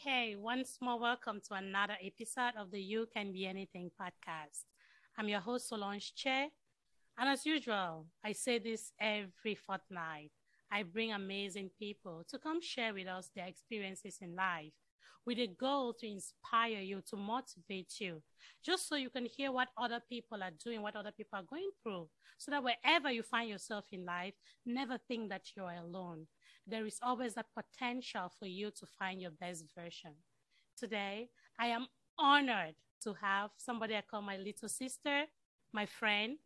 Hey, once more welcome to another episode of the You Can Be Anything podcast. I'm your host, Solange, and as usual, I say this every fortnight. I bring amazing people to come share with us their experiences in life with a goal to inspire you, to motivate you, just so you can hear what other people are doing, what other people are going through, so that wherever you find yourself in life, never think that you're alone. There is always a potential for you to find your best version. Today, I am honored to have somebody I call my little sister, my friend,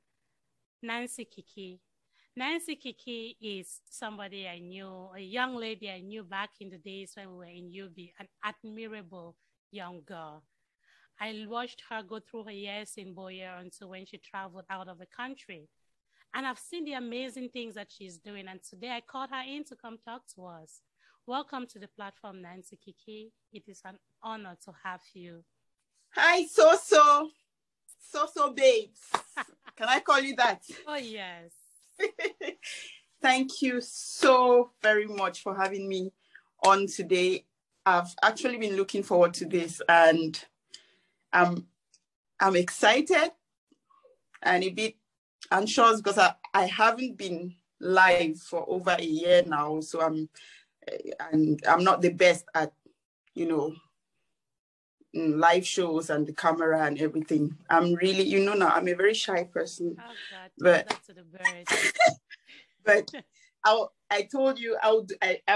Nancy Kiki. Nancy Kiki is somebody I knew, a young lady I knew back in the days when we were in UB, an admirable young girl. I watched her go through her years in Boyer until when she traveled out of the country. And I've seen the amazing things that she's doing. And today I called her in to come talk to us. Welcome to the platform, Nancy Kiki. It is an honor to have you. Hi, so babes. Can I call you that? Oh, yes. Thank you so very much for having me on today. I've actually been looking forward to this, and I'm excited and a bit anxious because I haven't been live for over a year now, so I'm not the best at live shows and the camera and everything. I'm really, now I'm a very shy person. Oh God, but that to the birds. but I told you I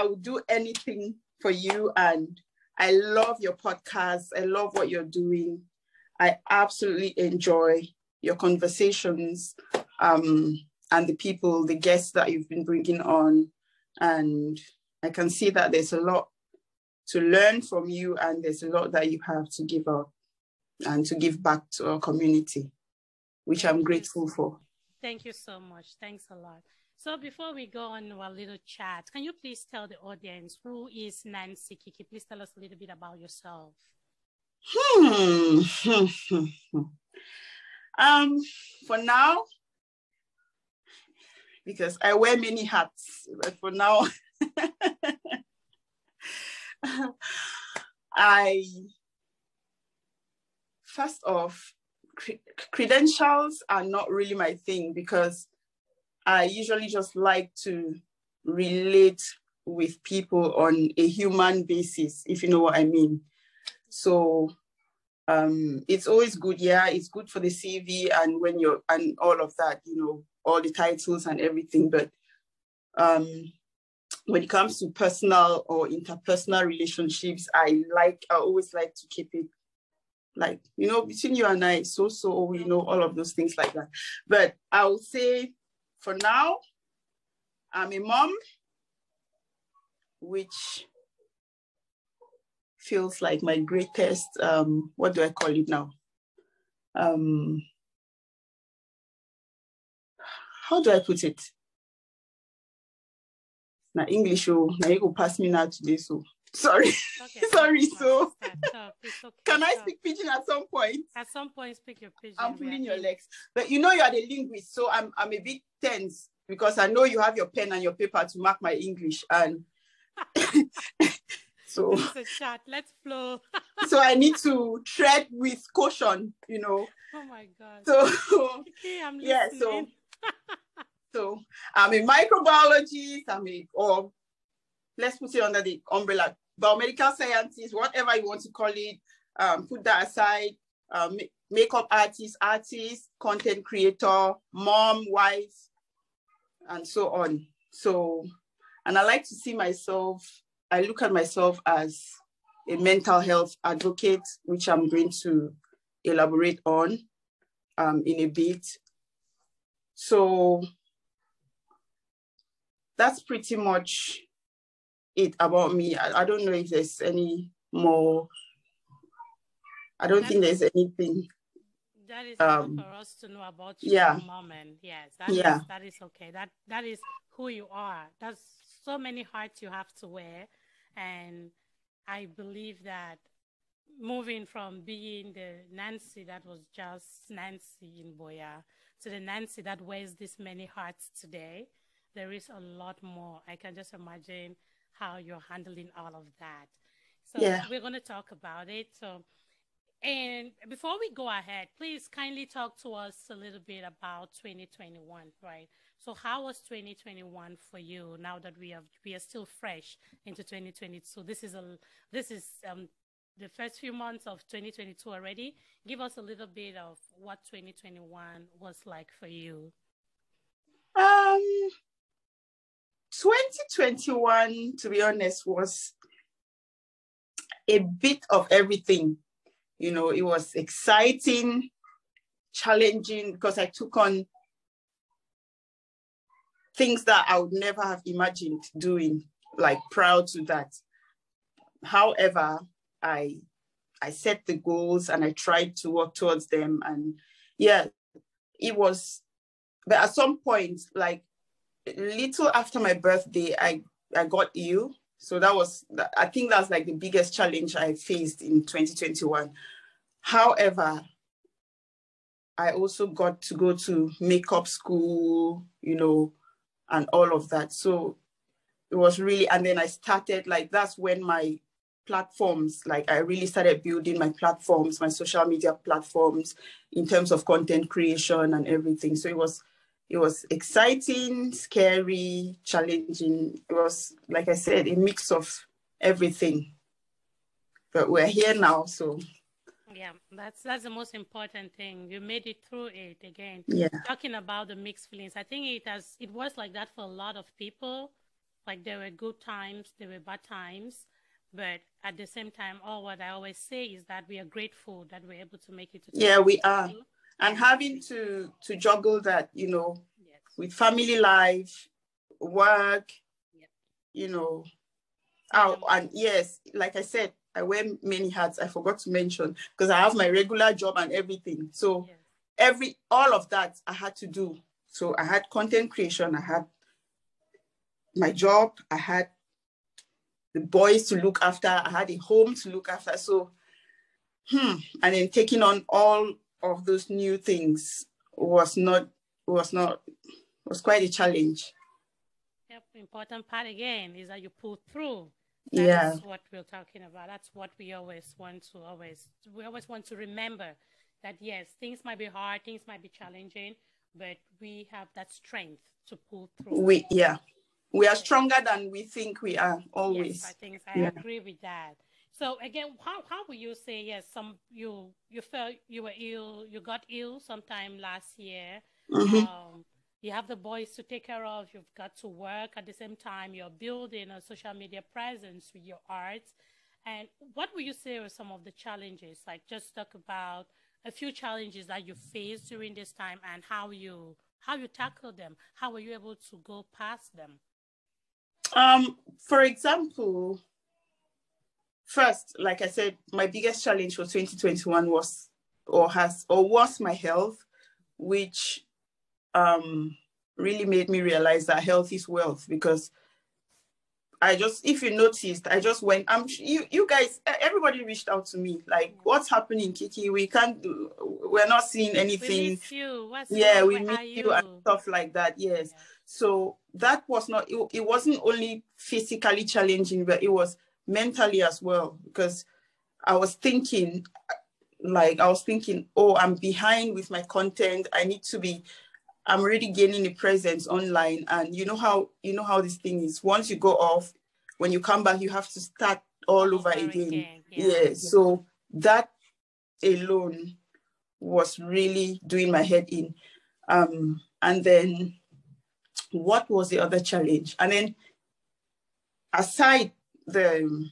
would do anything for you, and I love your podcast. I love what you're doing. I absolutely enjoy your conversations, and the guests that you've been bringing on, and I can see that there's a lot to learn from you, and there's a lot that you have to give up and to give back to our community, which I'm grateful for. Thank you so much. Thanks a lot. So before we go on our little chat, can you please tell the audience who is Nancy Kiki? Please tell us a little bit about yourself. For now, because I wear many hats, but for now, first off, credentials are not really my thing, because I usually just like to relate with people on a human basis, if you know what I mean. So it's always good. Yeah, it's good for the CV and and all of that, all the titles and everything. But when it comes to personal or interpersonal relationships, I always like to keep it between you and I, all of those things like that. But I would say for now, I'm a mom, which feels like my greatest, what do I call it now? How do I put it? Now English, now you go pass me now today, so sorry. Okay. Sorry, so can I speak pidgin at some point? At some point, speak your pidgin. I'm pulling your legs. But you are the linguist, so I'm a bit tense because I know you have your pen and your paper to mark my English, and so it's a chat. Let's flow. So I need to tread with caution, Oh my God. So okay, I'm listening. So I'm a microbiologist. Or let's put it under the umbrella, biomedical scientist, whatever you want to call it. Put that aside. Makeup artist, content creator, mom, wife, and so on. So, and I like to see myself, I look at myself as a mental health advocate, which I'm going to elaborate on in a bit. So that's pretty much it about me. I don't know if there's any more. I don't think there's anything. That is enough for us to know about you at the moment. Yes, that is okay. That is who you are. That's so many hats you have to wear. And I believe that moving from being the Nancy that was just Nancy in Boya to the Nancy that wears this many hats today, there is a lot more. I can just imagine how you're handling all of that. So Yeah. we're going to talk about it. So, and before we go ahead, please kindly talk to us a little bit about 2021, right? So how was 2021 for you now that we are still fresh into 2022? This is the first few months of 2022 already. Give us a little bit of what 2021 was like for you. 2021, to be honest, was a bit of everything. You know, it was exciting, challenging, because I took on things that I would never have imagined doing, like prior to that. However, I set the goals and I tried to work towards them. And yeah, it was, but at some point, like little after my birthday, I got ill. So I think that's like the biggest challenge I faced in 2021. However, I also got to go to makeup school, you know, and all of that. So it was really, and then I started, like, that's when my platforms, like I really started building my platforms, my social media platforms in terms of content creation and everything. So it was exciting, scary, challenging. It was, like I said, a mix of everything. But we're here now, so. Yeah, that's the most important thing. You made it through it again. Yeah. Talking about the mixed feelings, I think it was like that for a lot of people. Like there were good times, there were bad times, but at the same time, what I always say is that we are grateful that we're able to make it to. Yeah, we are. And having to juggle that, you know, yes, with family life, work, yeah, you know. And yes, like I said, I wear many hats. I forgot to mention, because I have my regular job and everything. So yes, all of that I had to do. So I had content creation, I had my job, I had the boys to look after, I had a home to look after. So, and then taking on all of those new things was quite a challenge. Yep, important part again is that you pull through. That is what we're talking about. That's what we always want to remember, that yes, things might be hard, things might be challenging, but we have that strength to pull through. We are stronger than we think we are, always. Yes, I agree with that. So again, how will you say, yes, you felt you were ill, you got ill sometime last year. Mm-hmm. You have the boys to take care of, you've got to work at the same time, you're building a social media presence with your art. And what would you say are some of the challenges? Like, just talk about a few challenges that you faced during this time and how you tackle them. How were you able to go past them? For example, first, like I said, my biggest challenge for 2021 was my health, which really made me realize that health is wealth. Because if you noticed, I just went, you guys, everybody reached out to me, like, what's happening, Kiki? We're not seeing anything. We miss you. We miss you and stuff like that. Yes. Yeah. So that was not, it wasn't only physically challenging, but it was mentally as well, because I was thinking, oh, I'm behind with my content. I'm already gaining a presence online. And you know how this thing is. Once you go off, when you come back, you have to start all over again. Yeah. So that alone was really doing my head in. And then what was the other challenge? And then and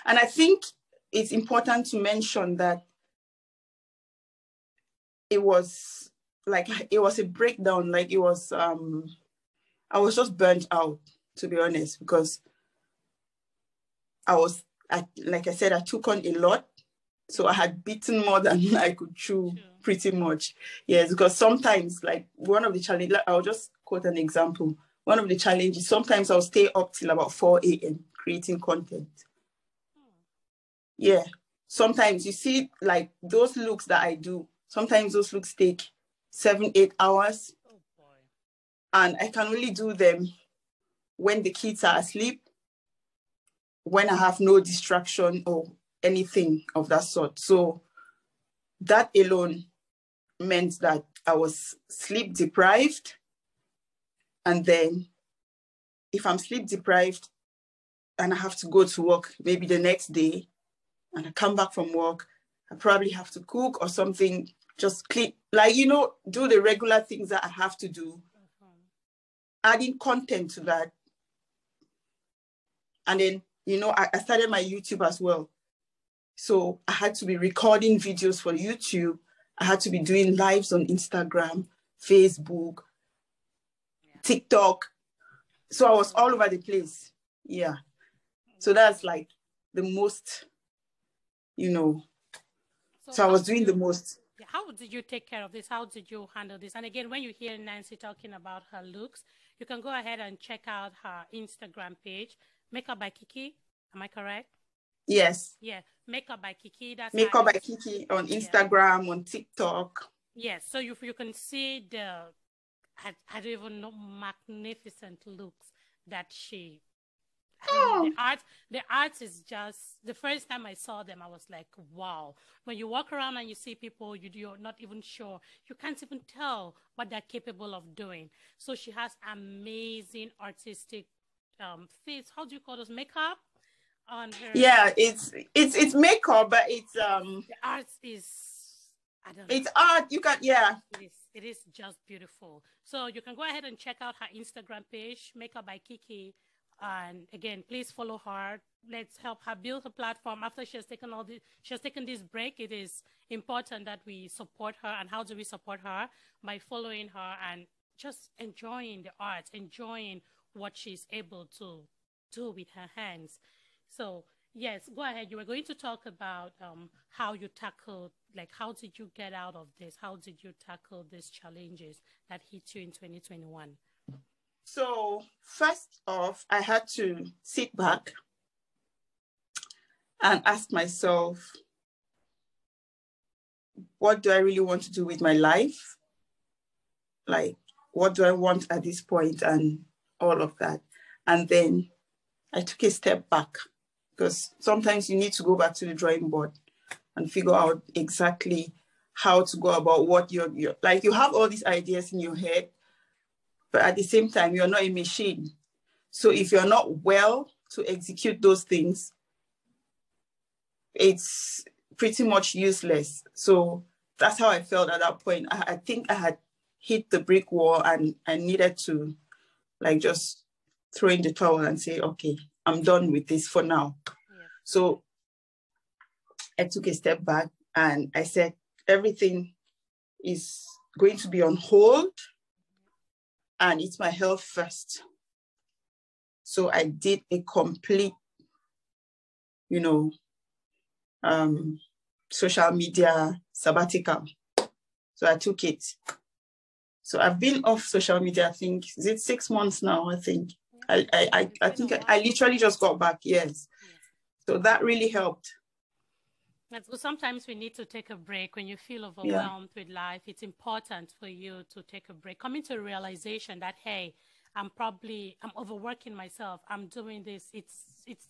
I think it's important to mention that it was a breakdown. Like, it was, I was just burnt out, to be honest, because like I said, I took on a lot. So I had bitten more than I could chew, pretty much. Yes, because sometimes, like, one of the challenges, I'll just quote an example. One of the challenges, sometimes I'll stay up till about 4 a.m. creating content. Yeah. Sometimes you see, like, those looks that I do, sometimes those looks take 7-8 hours. Oh boy. And I can only do them when the kids are asleep when I have no distraction or anything of that sort. So that alone meant that I was sleep deprived. And then if I'm sleep deprived and I have to go to work maybe the next day, and I come back from work, I probably have to cook or something, just clean, like, you know, do the regular things that I have to do, adding content to that. And then, you know, I started my YouTube as well. So I had to be recording videos for YouTube. I had to be doing lives on Instagram, Facebook, TikTok. So I was all over the place. Yeah. So that's like the most, you know, so I was doing the most. How did you take care of this? How did you handle this? And again, when you hear Nancy talking about her looks, you can go ahead and check out her Instagram page, Makeup by Kiki. Am I correct? Yes. Yeah, Makeup by Kiki. That's Makeup by Kiki on Instagram, on TikTok. Yes, so you can see the, I don't even know, magnificent looks that she. I mean, the art is just, the first time I saw them, I was like, wow. When you walk around and you see people, you're not even sure. You can't even tell what they're capable of doing. So she has amazing artistic face. How do you call those? Makeup on her. Yeah, it's makeup, but it's the art is, I don't know. It's art. You can, yeah. It is just beautiful. So you can go ahead and check out her Instagram page, Makeup by Kiki. And again, please follow her. Let's help her build a platform. After she has taken this break, it is important that we support her. And how do we support her? By following her and just enjoying the art, enjoying what she's able to do with her hands. So yes, go ahead. You were going to talk about how you tackled, like, how did you get out of this? How did you tackle these challenges that hit you in 2021? So first off, I had to sit back and ask myself, what do I really want to do with my life? Like, what do I want at this point and all of that? And then I took a step back, because sometimes you need to go back to the drawing board and figure out exactly how to go about what you're like. You have all these ideas in your head, but at the same time, you're not a machine. So if you're not well to execute those things, it's pretty much useless. So that's how I felt at that point. I think I had hit the brick wall and I needed to, like, just throw in the towel and say, okay, I'm done with this for now. Yeah. So I took a step back and I said, everything is going to be on hold. And it's my health first. So I did a complete, you know, social media sabbatical. So I took it. So I've been off social media, I think, is it 6 months now, I think. I think I literally just got back, yes. So that really helped. So sometimes we need to take a break. When you feel overwhelmed with life, it's important for you to take a break. Coming to a realization that, hey, I'm overworking myself. I'm doing this. It's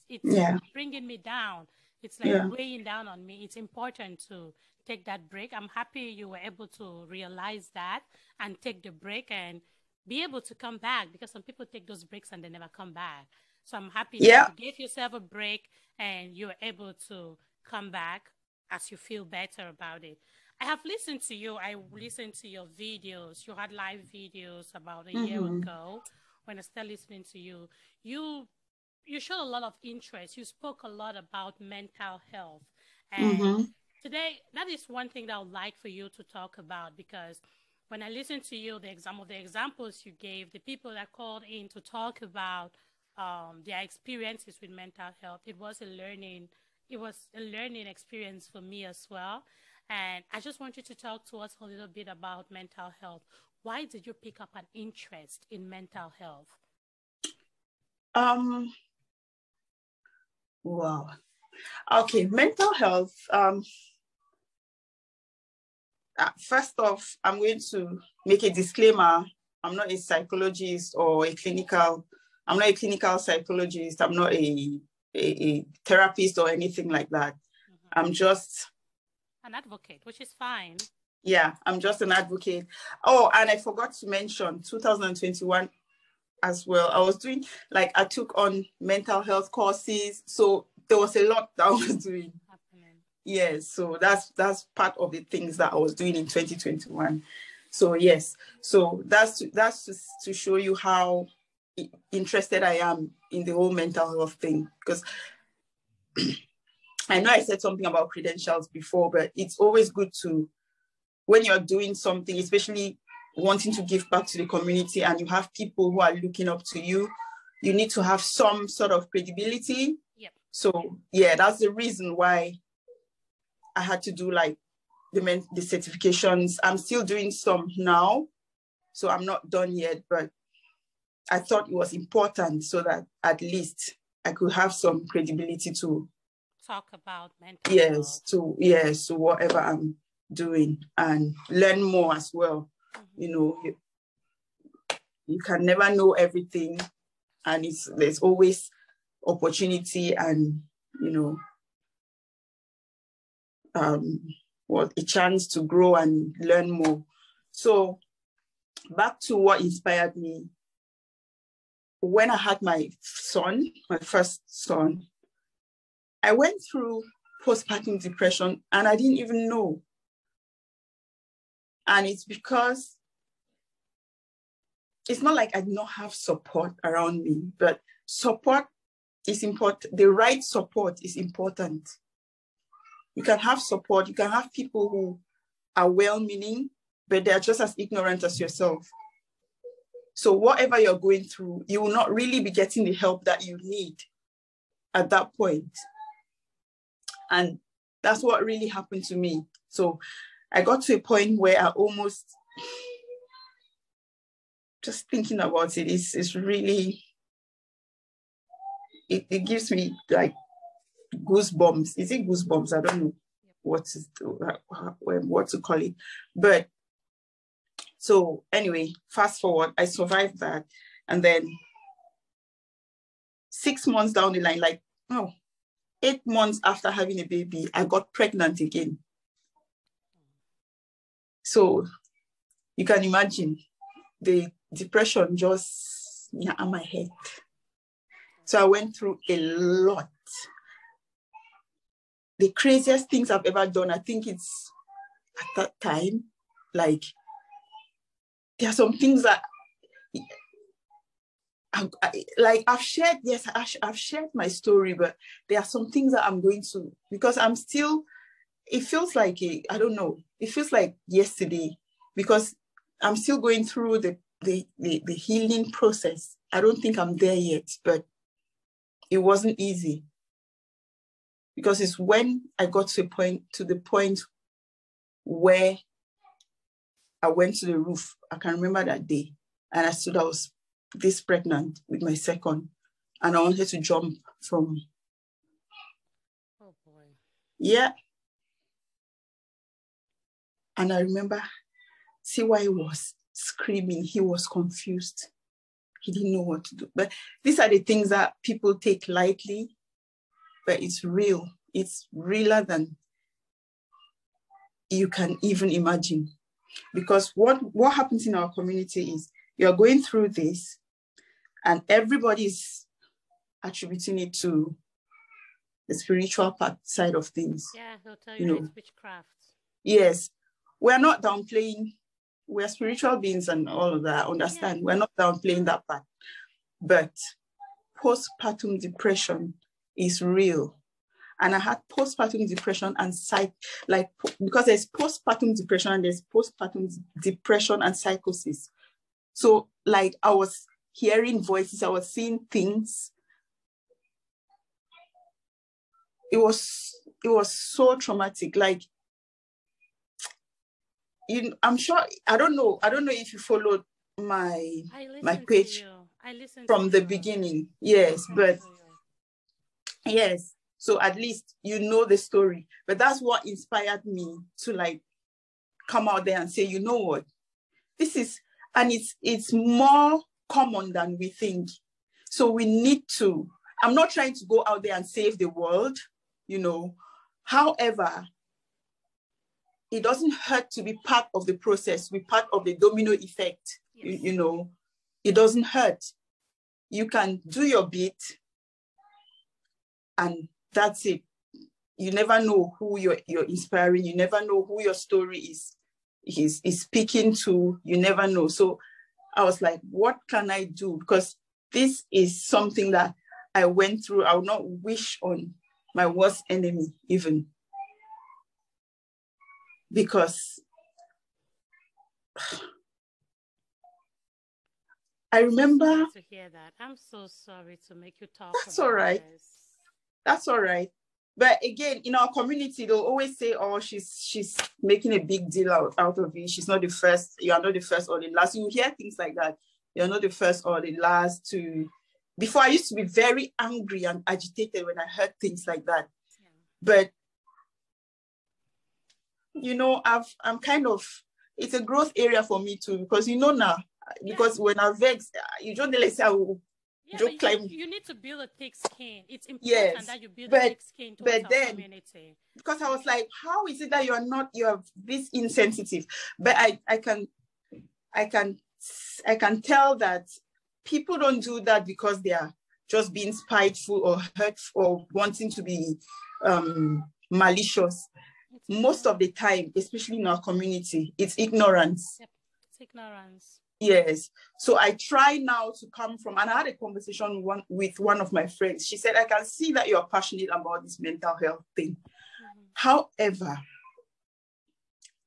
bringing me down. It's like weighing down on me. It's important to take that break. I'm happy you were able to realize that and take the break and be able to come back, because some people take those breaks and they never come back. So I'm happy that you gave yourself a break and you were able to come back as you feel better about it. I have listened to you. I listened to your videos. You had live videos about a year ago. When I started listening to you, you showed a lot of interest. You spoke a lot about mental health. And today, that is one thing that I would like for you to talk about, because when I listened to you, the examples you gave, the people that called in to talk about their experiences with mental health, it was a learning experience for me as well. And I just want you to talk to us a little bit about mental health. Why did you pick up an interest in mental health? Wow. Okay, mental health. First off, I'm going to make a disclaimer. I'm not a psychologist or I'm not a clinical psychologist. I'm not a a therapist or anything like that. I'm just an advocate, which is fine. Yeah, I'm just an advocate. Oh, and I forgot to mention 2021 as well. I was doing, like, I took on mental health courses. So there was a lot that I was doing. Yes, so that's part of the things that I was doing in 2021. So yes, so that's to show you how interested I am in the whole mental health thing. Because I know I said something about credentials before, but it's always good to, when you're doing something, especially wanting to give back to the community and you have people who are looking up to you, you need to have some sort of credibility. Yep. So yeah, that's the reason why I had to do like the certifications. I'm still doing some now, so I'm not done yet, but I thought it was important so that at least I could have some credibility to talk about mental health. To whatever I'm doing and learn more as well. You know, you can never know everything, and there's always opportunity and, you know, a chance to grow and learn more. So back to what inspired me. When I had my first son, I went through postpartum depression and I didn't even know. And it's because it's not like I did not have support around me, but support is important. The right support is important. You can have support. You can have people who are well-meaning, but they're just as ignorant as yourself. So whatever you're going through, you will not really be getting the help that you need at that point. And that's what really happened to me. So I got to a point where I almost, just thinking about it, it's really, it gives me like goosebumps. Is it goosebumps? I don't know what to call it. But so anyway, fast forward, I survived that. And then 6 months down the line, 8 months after having a baby, I got pregnant again. So you can imagine the depression just on my head. So I went through a lot. The craziest things I've ever done, I think it's at that time, like, there are some things that I've shared. Yes, I've shared my story, but there are some things that I'm going to, because I'm still, it feels like, I don't know, it feels like yesterday, because I'm still going through the healing process. I don't think I'm there yet, but it wasn't easy, because it's when I got to the point where I went to the roof. I can remember that day, and I was this pregnant with my second, and I wanted to jump from. Oh boy. Yeah. And I remember, see why he was screaming. He was confused. He didn't know what to do. But these are the things that people take lightly, but it's real. It's realer than you can even imagine. Because what happens in our community is you're going through this and everybody's attributing it to the spiritual side of things. Yeah, they'll tell you it's witchcraft. Yes. We're not downplaying. We're spiritual beings and all of that. I understand. Yeah. We're not downplaying that part. But postpartum depression is real. And I had postpartum depression and because there's postpartum depression and there's postpartum depression and psychosis. So like I was hearing voices, I was seeing things. It was so traumatic. Like, I'm sure, I don't know if you followed my page from the beginning. Yes, but yes. So at least you know the story. But that's what inspired me to like come out there and say, you know what, this is, and it's more common than we think. So we need to, I'm not trying to go out there and save the world, However, it doesn't hurt to be part of the process, be part of the domino effect. Yes. It doesn't hurt. You can do your bit, and that's it. You never know who you're inspiring. You never know who your story is speaking to. You never know. So I was like, what can I do? Because this is something that I went through. I would not wish on my worst enemy even. Because I remember. I'm so sorry to hear that. I'm so sorry to make you talk. That's all right. That's all right. But again, in our community, they'll always say, "Oh, she's making a big deal out of it. She's not the first. You are not the first or the last." You hear things like that. You're not the first or the last to. Before, I used to be very angry and agitated when I heard things like that. Yeah. But I'm kind of, it's a growth area for me too, because now, because when I vex, you don't let say I will climb. You need to build a thick skin. It's important that you build a thick skin towards our community. Because I was like, how is it that you are this insensitive? But I can tell that people don't do that because they are just being spiteful or hurtful or wanting to be malicious. Most of the time, especially in our community, it's ignorance. Yep. It's ignorance. Yes. So I try now to come from, and I had a conversation with one of my friends. She said, I can see that you're passionate about this mental health thing. Mm-hmm. However,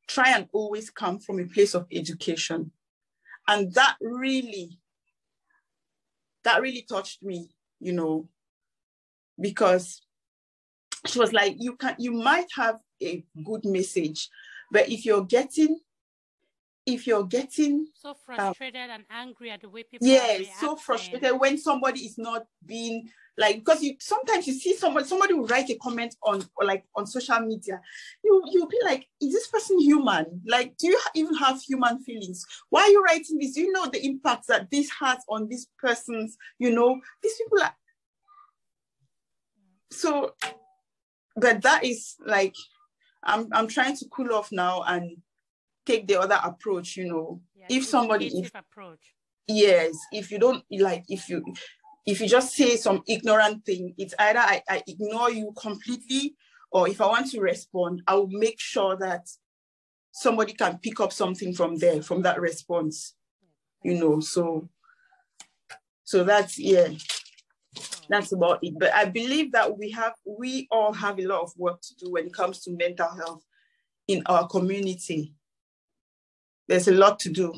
try and always come from a place of education. And that really touched me, because she was like, you might have a good message, but if you're getting so frustrated and angry at the way people are reacting. So frustrated when somebody is not being like, because sometimes you see somebody will write a comment on social media, you'll be like, is this person human? Like, do you even have human feelings? Why are you writing this? Do you know the impact that this has on this person's, these people are so. But that is like, I'm trying to cool off now and take the other approach, if somebody, approach. Yes, if you don't like, if you just say some ignorant thing, it's either I ignore you completely, or if I want to respond, I will make sure that somebody can pick up something from that response, so that's, that's about it. But I believe that we all have a lot of work to do when it comes to mental health in our community. There's a lot to do.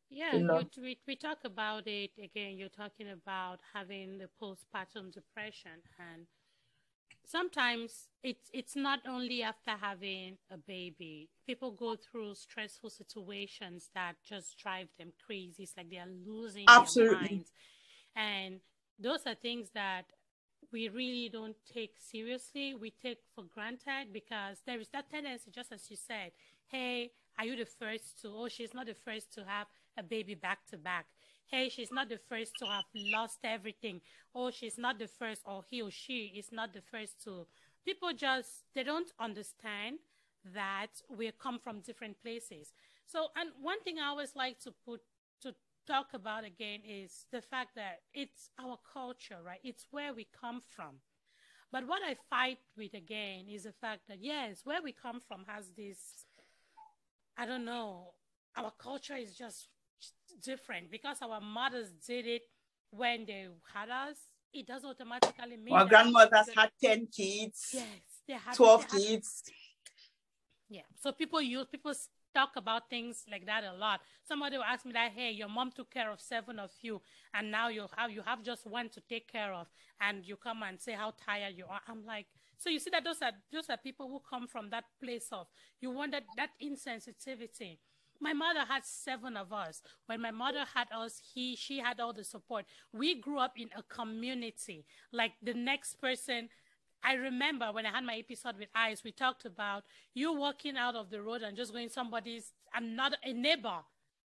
Yeah, we talk about it again. You're talking about having the postpartum depression, and sometimes it's not only after having a baby. People go through stressful situations that just drive them crazy. It's like they are losing their minds. And those are things that we really don't take seriously. We take for granted because there is that tendency, just as you said, hey, are you the first to, oh, she's not the first to have a baby back to back. Hey, she's not the first to have lost everything. Oh, she's not the first, or he or she is not the first to. People they don't understand that we come from different places. So, and one thing I always like to talk about again is the fact that it's our culture, right? It's where we come from. But what I fight with again is the fact that, yes, where we come from has this, I don't know, our culture is just different because our mothers did it when they had us. It does automatically mean our grandmothers had 10 kids. Yes, they had 12 kids. Yeah, so people talk about things like that a lot. Somebody will ask me that, hey, your mom took care of 7 of you, and now you have just 1 to take care of, and you come and say how tired you are. I'm like, so you see that those are people who come from that place of, you want that insensitivity. My mother had 7 of us. When my mother had us, she had all the support. We grew up in a community. Like the next person, I remember when I had my episode with Ice, we talked about you walking out of the road and just going a neighbor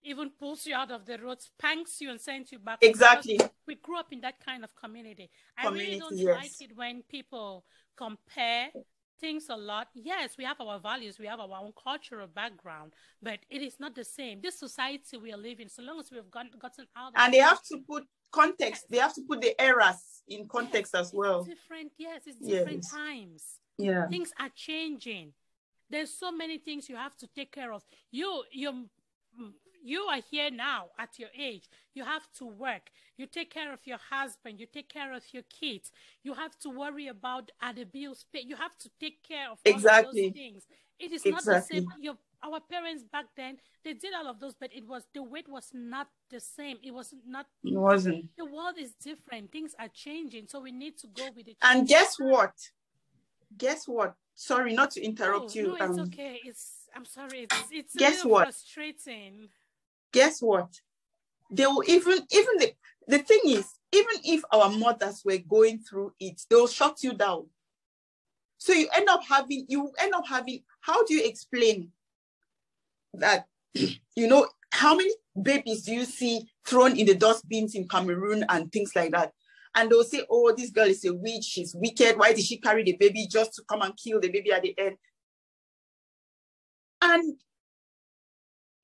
even pulls you out of the road, spanks you and sends you back. Exactly. We grew up in that kind of community. I really don't yes. like it when people compare things a lot. Yes, we have our values, we have our own cultural background, but it is not the same. This society we are living, so long as we have gotten out of and they have to put context, they have to put the eras in context as well. Different, it's different times. Yeah. Things are changing. There's so many things you have to take care of. You are here now at your age. You have to work. You take care of your husband. You take care of your kids. You have to worry about other bills. You have to take care of all of those things. It is not the same. Our parents back then, they did all of those, but the weight was not the same. It wasn't. The world is different. Things are changing, so we need to go with it. And guess what? Sorry, not to interrupt you. No, it's okay. I'm sorry. It's guess a little frustrating. Guess what? They will even the thing is, even if our mothers were going through it, they'll shut you down. So you end up having, how do you explain that, how many babies do you see thrown in the dustbins in Cameroon and things like that? And they'll say, oh, this girl is a witch, she's wicked. Why did she carry the baby just to come and kill the baby at the end? And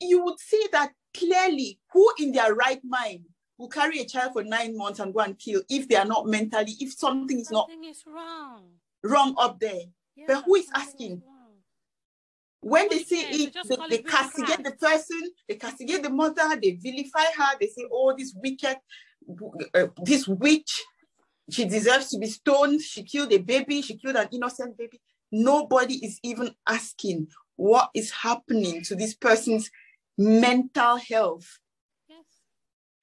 you would see that clearly, who in their right mind will carry a child for 9 months and go and kill if they are not mentally, if something is wrong up there. Yeah, but who is asking? When they see it, they castigate the person, they castigate the mother, they vilify her, they say, oh, this wicked, this witch, she deserves to be stoned, she killed a baby, she killed an innocent baby. Nobody is even asking what is happening to this person's mental health. Yes.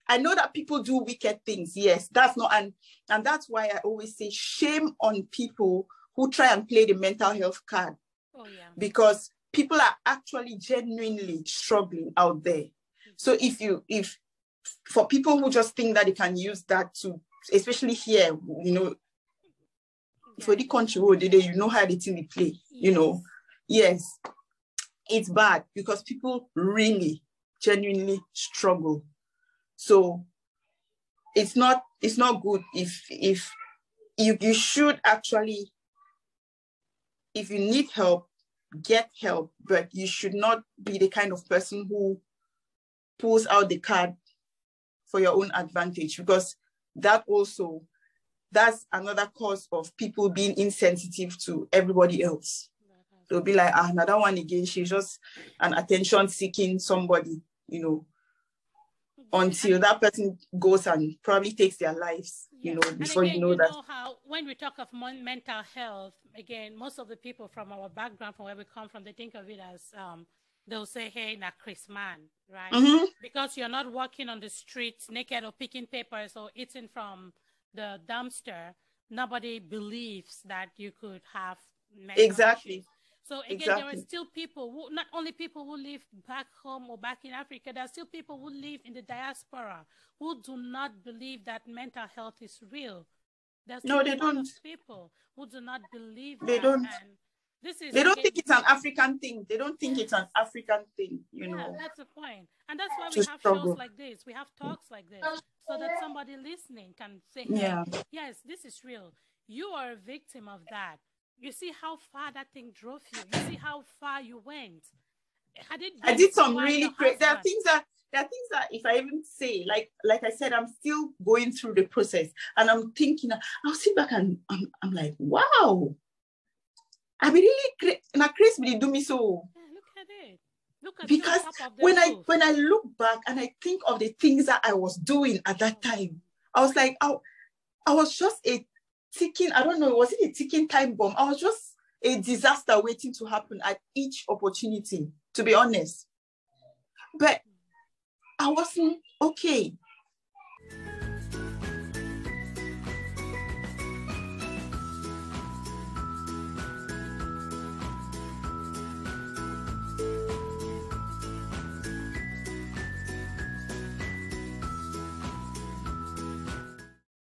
I know that people do wicked things. Yes, that's not, and that's why I always say shame on people who try and play the mental health card. Oh, yeah. Because people are actually genuinely struggling out there. So if for people who just think that they can use that to, especially here, for the country road, you know how the thing they play, yes, it's bad because people really genuinely struggle. So it's not good if you should actually, if you need help, get help, but you should not be the kind of person who pulls out the card for your own advantage, because that's another cause of people being insensitive to everybody else. They'll be like, another one again, she's just an attention-seeking somebody, until that person goes and probably takes their lives, before again, you know that. How when we talk of mental health, again, most of the people from our background, from where we come from, they think of it as, they'll say, hey, na Chris man, right? Mm-hmm. Because you're not walking on the streets naked or picking papers or eating from the dumpster, nobody believes that you could have mental issues. So again, there are still people who, not only people who live back home or back in Africa, there are still people who live in the diaspora who do not believe that mental health is real. There's still a lot of people who do not believe they that. Don't. And they don't think it's an African thing. They don't think it's an African thing, That's the point. And that's why we have shows like this. We have talks like this, so that somebody listening can say, hey, yes, this is real. You are a victim of that. You see how far that thing drove you. You see how far you went. I did some really great. There are things that if I even say, like I said, I'm still going through the process, and I'm thinking. I'll sit back and I'm like, wow, I be really great. And Chris really do me so. Yeah, look at it. Look at because when I look back and I think of the things that I was doing at that time, I was like, I was just a ticking, I don't know, was it a ticking time bomb? I was just a disaster waiting to happen at each opportunity, to be honest. But I wasn't okay.